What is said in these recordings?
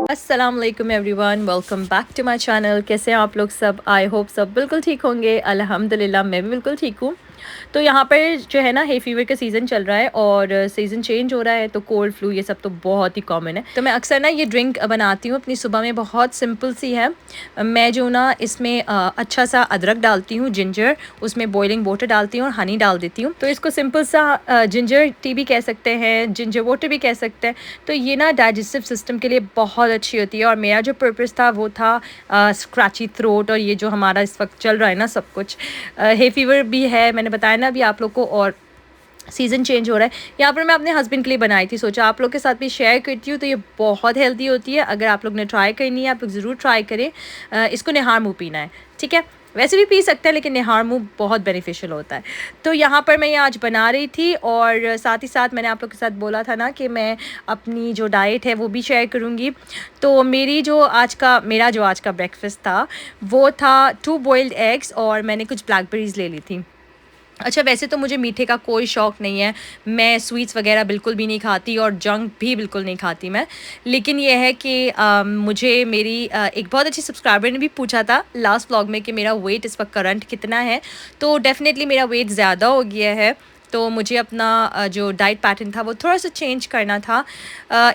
अस्सलाम वालेकुम everyone, welcome back to my channel. कैसे हैं आप लोग सब? आई होप सब बिल्कुल ठीक होंगे। अल्हम्दुलिल्लाह मैं भी बिल्कुल ठीक हूँ। तो यहाँ पर जो है ना, हे फीवर का सीज़न चल रहा है और सीज़न चेंज हो रहा है, तो कोल्ड फ्लू ये सब तो बहुत ही कॉमन है। तो मैं अक्सर ना ये ड्रिंक बनाती हूँ अपनी सुबह में, बहुत सिंपल सी है। मैं जो ना इसमें अच्छा सा अदरक डालती हूँ, जिंजर, उसमें बॉइलिंग वाटर डालती हूँ और हनी डाल देती हूँ। तो इसको सिंपल सा जिंजर टी भी कह सकते हैं, जिंजर वाटर भी कह सकते हैं। तो ये ना डाइजेस्टिव सिस्टम के लिए बहुत अच्छी होती है। और मेरा जो पर्पस था वो था स्क्रैची थ्रोट, और ये जो हमारा इस वक्त चल रहा है ना सब कुछ, हे फीवर भी है, मैंने बताया ना अभी आप लोग को, और सीज़न चेंज हो रहा है। यहाँ पर मैं अपने हस्बैंड के लिए बनाई थी, सोचा आप लोग के साथ भी शेयर करती हूँ। तो ये बहुत हेल्दी होती है, अगर आप लोग ने ट्राई करनी है आप लोग ज़रूर ट्राई करें। इसको निहार मुँह पीना है, ठीक है? वैसे भी पी सकते हैं लेकिन निहार मुँह बहुत बेनिफिशियल होता है। तो यहाँ पर मैं ये आज बना रही थी, और साथ ही साथ मैंने आप लोग के साथ बोला था ना कि मैं अपनी जो डाइट है वो भी शेयर करूँगी। तो मेरा जो आज का ब्रेकफास्ट था वो था 2 बॉइल्ड एग्स, और मैंने कुछ ब्लैकबेरीज़ ले ली थी। अच्छा, वैसे तो मुझे मीठे का कोई शौक़ नहीं है, मैं स्वीट्स वग़ैरह बिल्कुल भी नहीं खाती और जंक भी बिल्कुल नहीं खाती मैं। लेकिन ये है कि मुझे मेरी एक बहुत अच्छी सब्सक्राइबर ने भी पूछा था लास्ट व्लॉग में कि मेरा वेट इस वक्त करंट कितना है। तो डेफ़िनेटली मेरा वेट ज़्यादा हो गया है, तो मुझे अपना जो डाइट पैटर्न था वो थोड़ा-सा चेंज करना था।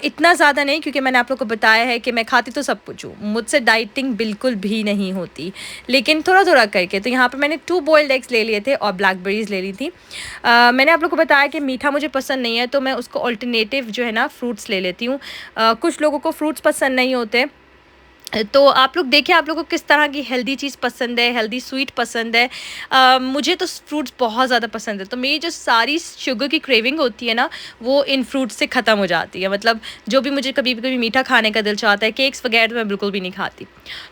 इतना ज़्यादा नहीं, क्योंकि मैंने आप लोग को बताया है कि मैं खाती तो सब कुछ हूँ, मुझसे डाइटिंग बिल्कुल भी नहीं होती, लेकिन थोड़ा-थोड़ा करके। तो यहाँ पे मैंने 2 बॉइल्ड एग्स ले लिए थे और ब्लैकबेरीज़ ले ली थी। मैंने आप लोग को बताया कि मीठा मुझे पसंद नहीं है, तो मैं उसको अल्टरनेटिव जो है ना फ्रूट्स ले लेती हूँ। कुछ लोगों को फ्रूट्स पसंद नहीं होते, तो आप लोग देखिए आप लोगों को किस तरह की हेल्दी चीज़ पसंद है, हेल्दी स्वीट पसंद है। मुझे तो फ्रूट्स बहुत ज़्यादा पसंद है, तो मेरी जो सारी शुगर की क्रेविंग होती है ना, वो इन फ्रूट्स से ख़त्म हो जाती है। मतलब जो भी मुझे कभी-कभी मीठा खाने का दिल चाहता है, केक्स वगैरह तो मैं बिल्कुल भी नहीं खाती।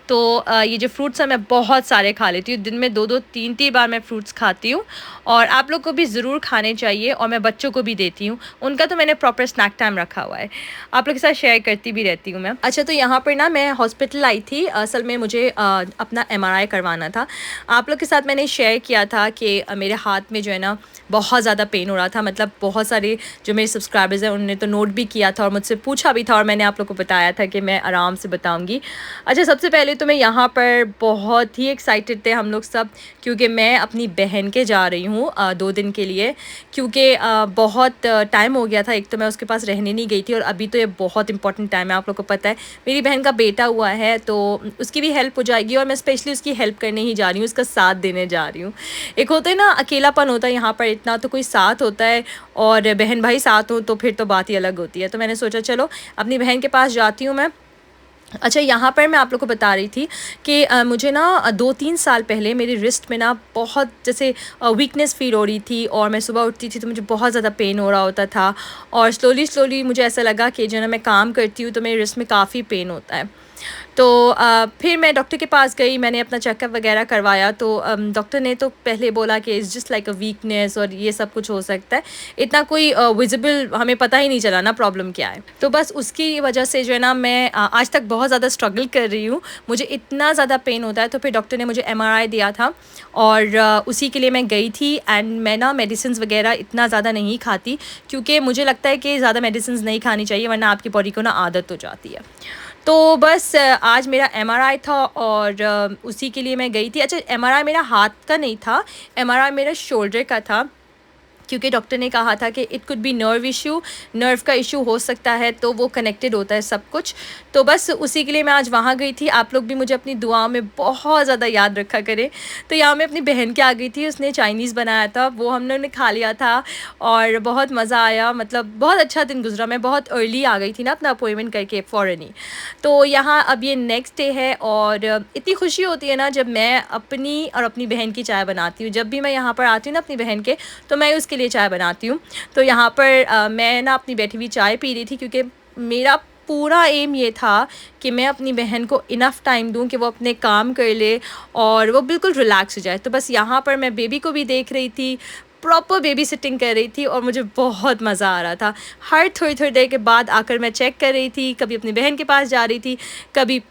तो ये जो फ्रूट्स हैं मैं बहुत सारे खा लेती हूँ, दिन में 2-2 3-3 बार मैं फ्रूट्स खाती हूँ, और आप लोग को भी ज़रूर खाने चाहिए, और मैं बच्चों को भी देती हूँ। उनका तो मैंने प्रॉपर स्नैक टाइम रखा हुआ है, आप लोग के साथ शेयर करती भी रहती हूँ मैं। अच्छा, तो यहाँ पर ना मैं हॉस्पिटल आई थी, असल में मुझे अपना एमआरआई करवाना था। आप लोग के साथ मैंने शेयर किया था कि मेरे हाथ में जो है ना बहुत ज़्यादा पेन हो रहा था। मतलब बहुत सारे जो मेरे सब्सक्राइबर्स हैं उन्होंने तो नोट भी किया था और मुझसे पूछा भी था, और मैंने आप लोग को बताया था कि मैं आराम से बताऊँगी। अच्छा, सबसे पहले तो मैं यहाँ पर बहुत ही एक्साइटेड थे हम लोग सब, क्योंकि मैं अपनी बहन के जा रही हूँ 2 दिन के लिए, क्योंकि बहुत टाइम हो गया था। एक तो मैं उसके पास रहने नहीं गई थी, और अभी तो ये बहुत इंपॉर्टेंट टाइम है। आप लोग को पता है मेरी बहन का बेटा हुआ है, तो उसकी भी हेल्प हो जाएगी, और मैं स्पेशली उसकी हेल्प करने ही जा रही हूँ, उसका साथ देने जा रही हूँ। एक होता है ना अकेलापन होता है यहाँ पर, इतना तो कोई साथ होता है, और बहन भाई साथ हो तो फिर तो बात ही अलग होती है। तो मैंने सोचा चलो अपनी बहन के पास जाती हूँ मैं। अच्छा, यहाँ पर मैं आप लोग को बता रही थी कि मुझे ना 2-3 साल पहले मेरी रिस्ट में ना बहुत जैसे वीकनेस फ़ील हो रही थी, और मैं सुबह उठती थी तो मुझे बहुत ज़्यादा पेन हो रहा होता था, और स्लोली मुझे ऐसा लगा कि जो है ना मैं काम करती हूँ तो मेरी रिस्ट में काफ़ी पेन होता है। तो फिर मैं डॉक्टर के पास गई, मैंने अपना चेकअप वगैरह करवाया। तो डॉक्टर ने तो पहले बोला कि it's just like a weakness, और ये सब कुछ हो सकता है, इतना कोई विजिबल हमें पता ही नहीं चला ना प्रॉब्लम क्या है। तो बस उसकी वजह से जो है ना मैं आज तक बहुत ज़्यादा स्ट्रगल कर रही हूँ, मुझे इतना ज़्यादा पेन होता है। तो फिर डॉक्टर ने मुझे एमआरआई दिया था, और उसी के लिए मैं गई थी। एंड मैं ना मेडिसिन वगैरह इतना ज़्यादा नहीं खाती, क्योंकि मुझे लगता है कि ज़्यादा मेडिसिन नहीं खानी चाहिए, वरना आपकी बॉडी को ना आदत हो जाती है। तो बस आज मेरा एमआरआई था, और उसी के लिए मैं गई थी। अच्छा, एमआरआई मेरा हाथ का नहीं था, एमआरआई मेरा शोल्डर का था, क्योंकि डॉक्टर ने कहा था कि it could be nerve issue, nerve का इशू हो सकता है, तो वो कनेक्टेड होता है सब कुछ। तो बस उसी के लिए मैं आज वहाँ गई थी। आप लोग भी मुझे अपनी दुआओं में बहुत ज़्यादा याद रखा करें। तो यहाँ मैं अपनी बहन के आ गई थी, उसने चाइनीज़ बनाया था, वो हम लोगों ने खा लिया था, और बहुत मज़ा आया। मतलब बहुत अच्छा दिन गुजरा। मैं बहुत अर्ली आ गई थी ना अपना अपॉइंटमेंट करके फ़ौरन ही। तो यहाँ अब ये नेक्स्ट डे है, और इतनी खुशी होती है ना जब मैं अपनी और अपनी बहन की चाय बनाती हूँ। जब भी मैं यहाँ पर आती हूँ ना अपनी बहन के, तो मैं उसके लिए चाय बनाती हूँ। तो यहाँ पर मैं ना अपनी बैठी हुई चाय पी रही थी, क्योंकि मेरा पूरा एम ये था कि मैं अपनी बहन को इनफ टाइम दूं कि वो अपने काम कर ले और वो बिल्कुल रिलैक्स हो जाए। तो बस यहाँ पर मैं बेबी को भी देख रही थी, प्रॉपर बेबी सिटिंग कर रही थी, और मुझे बहुत मज़ा आ रहा था। हर थोड़ी देर के बाद आकर मैं चेक कर रही थी, कभी अपनी बहन के पास जा रही थी, कभी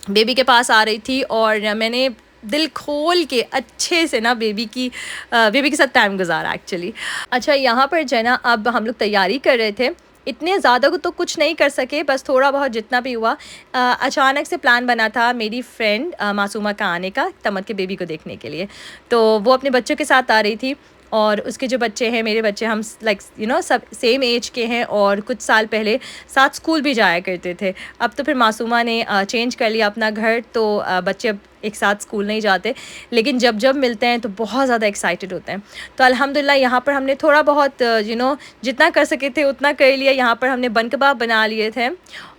बेबी के पास आ रही थी, और मैंने दिल खोल के अच्छे से ना बेबी के साथ टाइम गुजारा एक्चुअली। अच्छा, यहाँ पर जो है ना अब हम लोग तैयारी कर रहे थे इतने ज़्यादा तो कुछ नहीं कर सके, बस थोड़ा बहुत जितना भी हुआ। अचानक से प्लान बना था मेरी फ्रेंड मासूमा का आने का, तमत के बेबी को देखने के लिए। तो वो अपने बच्चों के साथ आ रही थी और उसके जो बच्चे हैं, मेरे बच्चे, हम लाइक सब सेम एज के हैं और कुछ साल पहले साथ स्कूल भी जाया करते थे। अब तो फिर मासूमा ने चेंज कर लिया अपना घर, तो बच्चे अब एक साथ स्कूल नहीं जाते, लेकिन जब जब मिलते हैं तो बहुत ज़्यादा एक्साइटेड होते हैं। तो अल्हम्दुलिल्लाह यहाँ पर हमने थोड़ा बहुत जितना कर सके थे उतना कर लिया। यहाँ पर हमने बन कबाब बना लिए थे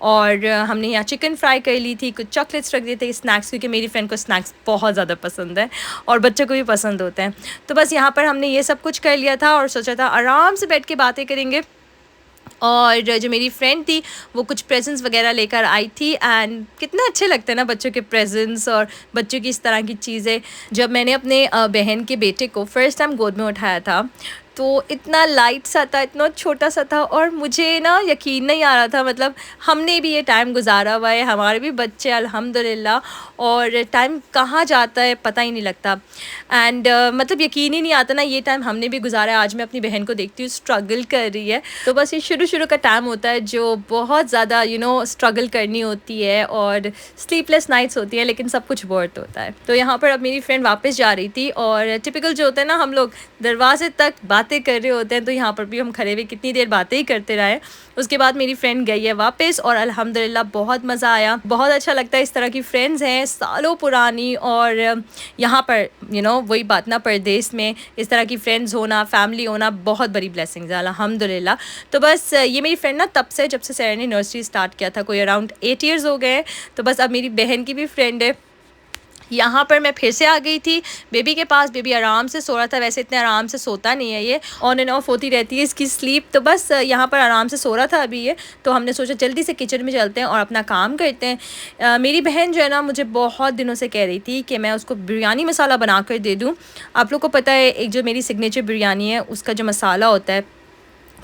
और हमने यहाँ चिकन फ्राई कर ली थी, कुछ चॉकलेट्स रख दिए थे, स्नैक्स, क्योंकि मेरी फ्रेंड को स्नैक्स बहुत ज़्यादा पसंद है और बच्चों को भी पसंद होते हैं। तो बस यहाँ पर हमने ये सब कुछ कर लिया था और सोचा था आराम से बैठ के बातें करेंगे। और जो मेरी फ्रेंड थी वो कुछ प्रेजेंट्स वगैरह लेकर आई थी, एंड कितना अच्छे लगते हैं ना बच्चों के प्रेजेंट्स और बच्चों की इस तरह की चीज़ें। जब मैंने अपने बहन के बेटे को फ़र्स्ट टाइम गोद में उठाया था तो इतना लाइट सा था, इतना छोटा सा था और मुझे ना यकीन नहीं आ रहा था। मतलब हमने भी ये टाइम गुजारा हुआ है, हमारे भी बच्चे अल्हम्दुलिल्लाह, और टाइम कहाँ जाता है पता ही नहीं लगता। एंड मतलब यकीन ही नहीं आता ना, ये टाइम हमने भी गुजारा है। आज मैं अपनी बहन को देखती हूँ स्ट्रगल कर रही है, तो बस ये शुरू का टाइम होता है जो बहुत ज़्यादा स्ट्रगल करनी होती है और स्लीपलेस नाइट्स होती हैं, लेकिन सब कुछ वर्थ होता है। तो यहाँ पर अब मेरी फ्रेंड वापस जा रही थी और टिपिकल जो होता है ना, हम लोग दरवाजे तक बातें कर रहे होते हैं, तो यहाँ पर भी हम खड़े हुए कितनी देर बातें ही करते रहे। उसके बाद मेरी फ्रेंड गई है वापस और अल्हम्दुलिल्लाह बहुत मज़ा आया, बहुत अच्छा लगता है। इस तरह की फ्रेंड्स हैं सालों पुरानी, और यहाँ पर वही बात ना, परदेश में इस तरह की फ्रेंड्स होना, फैमिली होना बहुत बड़ी ब्लेसिंग्स है अल्हम्दुलिल्लाह। तो बस ये मेरी फ्रेंड ना तब से, जब से सैर ने नर्सरी स्टार्ट किया था, कोई अराउंड 8 ईयर्स हो गए। तो बस अब मेरी बहन की भी फ्रेंड है। यहाँ पर मैं फिर से आ गई थी बेबी के पास। बेबी आराम से सो रहा था, वैसे इतने आराम से सोता नहीं है, ये ऑन एंड ऑफ होती रहती है इसकी स्लीप। तो बस यहाँ पर आराम से सो रहा था अभी ये, तो हमने सोचा जल्दी से किचन में चलते हैं और अपना काम करते हैं। मेरी बहन जो है ना, मुझे बहुत दिनों से कह रही थी कि मैं उसको बिरयानी मसाला बना कर दे दूँ। आप लोग को पता है, एक जो मेरी सिग्नेचर बिरयानी है उसका जो मसाला होता है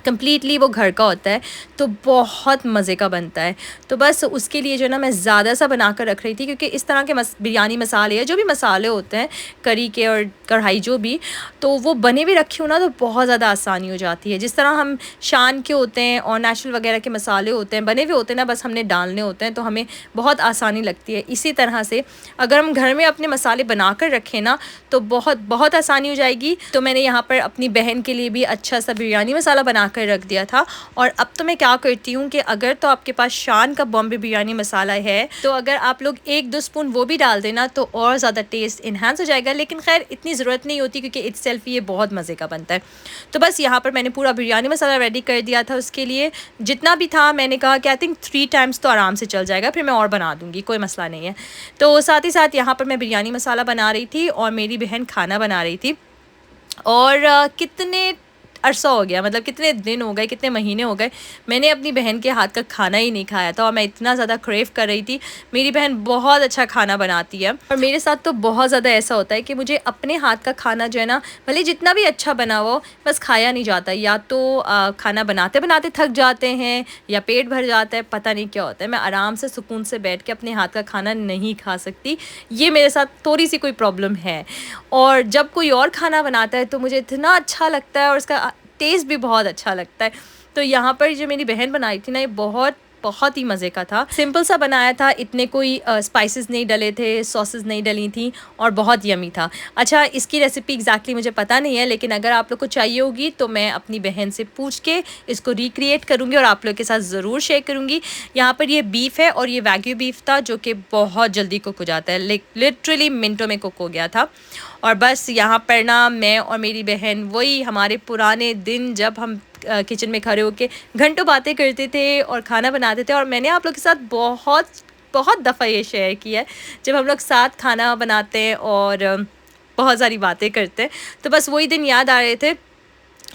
कम्प्लीटली वो घर का होता है, तो बहुत मज़े का बनता है। तो बस उसके लिए जो है ना, मैं ज़्यादा सा बना कर रख रही थी, क्योंकि इस तरह के बिरयानी मसाले या जो भी मसाले होते हैं करी के और कढ़ाई जो भी, तो वो बने हुए रखे हो ना तो बहुत ज़्यादा आसानी हो जाती है। जिस तरह हम शान के होते हैं और नेचुरल वगैरह के मसाले होते हैं, बने हुए होते हैं ना, बस हमने डालने होते हैं, तो हमें बहुत आसानी लगती है। इसी तरह से अगर हम घर में अपने मसाले बना कर रखें ना, तो बहुत बहुत आसानी हो जाएगी। तो मैंने यहाँ पर अपनी बहन के लिए भी अच्छा सा बिरयानी मसाला बना कर रख दिया था। और अब तो मैं क्या करती हूँ कि अगर तो आपके पास शान का बॉम्बे बिरयानी मसाला है, तो अगर आप लोग 1-2 स्पून वो भी डाल देना तो और ज़्यादा टेस्ट इन्हांस हो जाएगा। लेकिन खैर इतनी ज़रूरत नहीं होती, क्योंकि इटसेल्फ ये बहुत मज़े का बनता है। तो बस यहाँ पर मैंने पूरा बिरयानी मसाला रेडी कर दिया था। उसके लिए जितना भी था, मैंने कहा कि आई थिंक 3 टाइम्स तो आराम से चल जाएगा, फिर मैं और बना दूँगी, कोई मसला नहीं है। तो साथ ही साथ यहाँ पर मैं बिरयानी मसाला बना रही थी और मेरी बहन खाना बना रही थी। और कितने अरसा हो गया, मतलब कितने दिन हो गए, कितने महीने हो गए, मैंने अपनी बहन के हाथ का खाना ही नहीं खाया था, और मैं इतना ज़्यादा क्रेव कर रही थी। मेरी बहन बहुत अच्छा खाना बनाती है, और मेरे साथ तो बहुत ज़्यादा ऐसा होता है कि मुझे अपने हाथ का खाना जो है ना, भले जितना भी अच्छा बना हो, बस खाया नहीं जाता। या तो खाना बनाते बनाते थक जाते हैं, या पेट भर जाता है, पता नहीं क्या होता है। मैं आराम से सुकून से बैठ के अपने हाथ का खाना नहीं खा सकती, ये मेरे साथ थोड़ी सी कोई प्रॉब्लम है। और जब कोई और खाना बनाता है तो मुझे इतना अच्छा लगता है और उसका टेस्ट भी बहुत अच्छा लगता है। तो यहाँ पर जो मेरी बहन बनाई थी ना, ये बहुत ही मज़े का था। सिंपल सा बनाया था, इतने कोई स्पाइसेस नहीं डले थे, सॉसेस नहीं डली थी, और बहुत यमी था। अच्छा, इसकी रेसिपी एग्जैक्टली मुझे पता नहीं है, लेकिन अगर आप लोग को चाहिए होगी तो मैं अपनी बहन से पूछ के इसको रिक्रिएट करूँगी और आप लोग के साथ ज़रूर शेयर करूँगी। यहाँ पर ये बीफ है और ये वैग्यू बीफ था, जो कि बहुत जल्दी कुक हो जाता है, लिटरली मिनटों में कुक हो गया था। और बस यहाँ पर ना, मैं और मेरी बहन वही हमारे पुराने दिन, जब हम किचन में खड़े होकर घंटों बातें करते थे और खाना बनाते थे। और मैंने आप लोग के साथ बहुत दफ़ा ये शेयर किया है, जब हम लोग साथ खाना बनाते हैं और बहुत सारी बातें करते हैं, तो बस वही दिन याद आ रहे थे।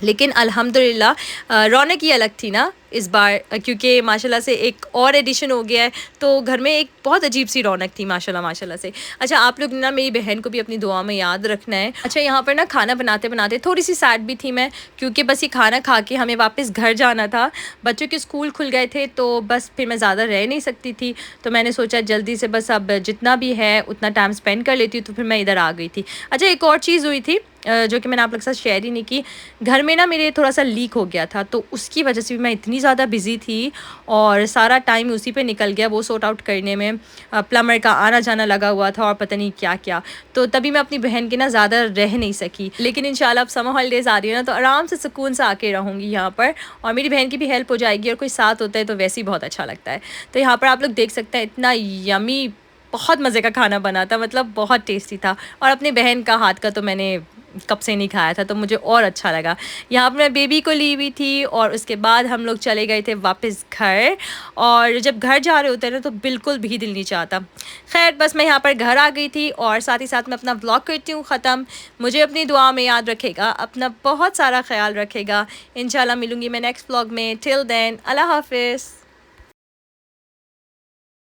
लेकिन अल्हम्दुलिल्लाह रौनक ही अलग थी ना इस बार, क्योंकि माशाल्लाह से एक और एडिशन हो गया है, तो घर में एक बहुत अजीब सी रौनक थी माशाल्लाह से। अच्छा, आप लोग ना मेरी बहन को भी अपनी दुआ में याद रखना है। अच्छा, यहाँ पर ना खाना बनाते बनाते थोड़ी सी सैड भी थी मैं, क्योंकि बस ये खाना खा के हमें वापस घर जाना था। बच्चों के स्कूल खुल गए थे, तो बस फिर मैं ज़्यादा रह नहीं सकती थी, तो मैंने सोचा जल्दी से बस अब जितना भी है उतना टाइम स्पेंड कर लेती हूँ, तो फिर मैं इधर आ गई थी। अच्छा, एक और चीज़ हुई थी जो कि मैंने आप लोग के साथ शेयर ही नहीं की। घर में ना मेरे थोड़ा सा लीक हो गया था, तो उसकी वजह से भी मैं इतनी इतनी ज़्यादा बिज़ी थी और सारा टाइम उसी पे निकल गया वो सॉर्ट आउट करने में। प्लम्बर का आना जाना लगा हुआ था और पता नहीं क्या-क्या। तो तभी मैं अपनी बहन के ना ज़्यादा रह नहीं सकी। लेकिन इंशाल्लाह अब समर हॉलीडेज़ आ रही है ना, तो आराम से सुकून से आके रहूँगी यहाँ पर और मेरी बहन की भी हेल्प हो जाएगी और कोई साथ होता है तो वैसे ही बहुत अच्छा लगता है। तो यहाँ पर आप लोग देख सकते हैं इतना यम्मी बहुत मज़े का खाना बना था, मतलब बहुत टेस्टी था और अपनी बहन का हाथ का तो मैंने कब से नहीं खाया था तो मुझे और अच्छा लगा। यहाँ पर मैं बेबी को ली हुई थी और उसके बाद हम लोग चले गए थे वापस घर। और जब घर जा रहे होते हैं ना तो बिल्कुल भी दिल नहीं चाहता। खैर बस मैं यहाँ पर घर आ गई थी और साथ ही साथ मैं अपना व्लॉग करती हूँ ख़त्म। मुझे अपनी दुआ में याद रखेगा, अपना बहुत सारा ख्याल रखेगा। इंशाल्लाह मिलूँगी मैं नेक्स्ट व्लॉग में। टिल देन अल्लाह हाफ़िज़।